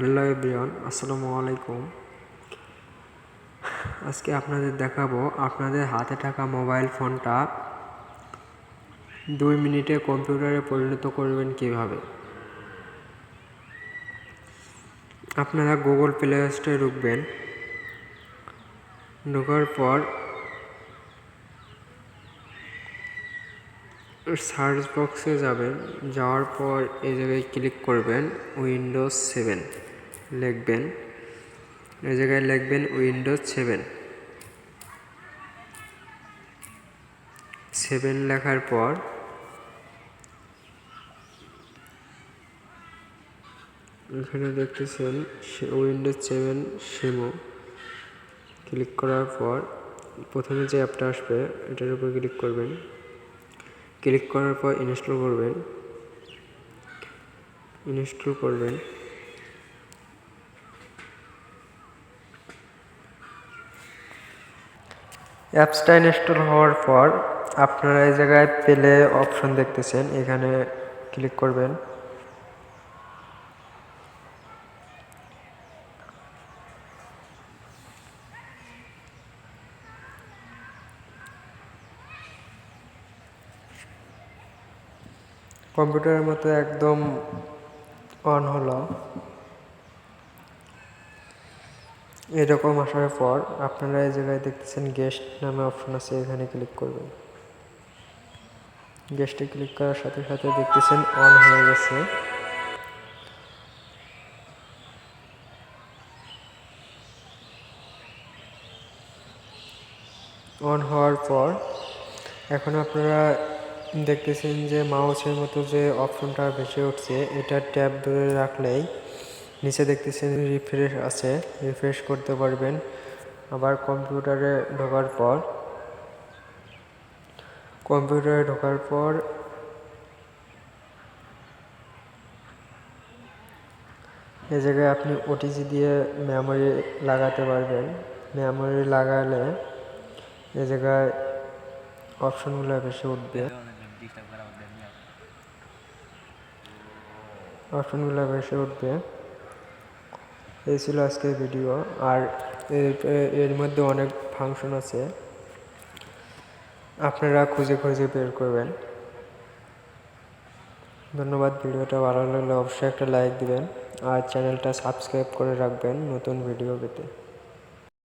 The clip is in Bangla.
হ্যালো এভরিওয়ান, আসসালামু আলাইকুম। আজকে আপনাদের দেখাবো আপনাদের হাতে থাকা মোবাইল ফোনটা 2 মিনিটে কম্পিউটারে পরিণত করবেন কিভাবে। আপনারা গুগল প্লে স্টোরে ঢুকবেন। ঢোকার পর সার্চ বক্সে যাবেন, যাওয়ার পর এই জায়গায় ক্লিক করবেন, উইন্ডোজ 7 লিখবেন। এই জায়গায় লিখবেন উইন্ডোজ 7 লেখার পর এখানে দেখতেছেন উইন্ডোজ 7 সিমো ক্লিক করার পর প্রথমে যে অ্যাপটা আসবে এটার উপর ক্লিক করবেন। ক্লিক করার পর ইনস্টল করবেন। অ্যাপসটা ইনস্টল হওয়ার পর আপনারা এই জায়গায় প্লে অপশন দেখতেছেন, এখানে ক্লিক করবেন। কম্পিউটারের মতো একদম অন হলো। এরকম আসার পর আপনারা এই জায়গায় দেখতেছেন গেস্ট নামে অপশন আছে, এখানে ক্লিক করবেন। গেস্টে ক্লিক করার সাথে সাথে দেখতেছেন অন হয়ে গেছে। অন হওয়ার পর এখন আপনারা দেখতেছেন যে মাউসের মতো যে অপশনটা ভেসে উঠছে, এটা ট্যাব ধরে রাখলেই নিচে দেখতেছেন রিফ্রেশ আছে, রিফ্রেশ করতে পারবেন। আবার কম্পিউটারে ঢোকার পর এই জায়গায় আপনি ওটিজি দিয়ে মেমোরি লাগাতে পারবেন। মেমোরি লাগালে এই জায়গায় অপশনগুলো ভেসে উঠবে। এই ছিল আজকের ভিডিও। আর এর মধ্যে অনেক ফাংশন আছে, আপনারা খুঁজে বের করবেন। ধন্যবাদ। ভিডিওটা ভালো লাগলে অবশ্যই একটা লাইক দিবেন আর চ্যানেলটা সাবস্ক্রাইব করে রাখবেন নতুন ভিডিও পেতে।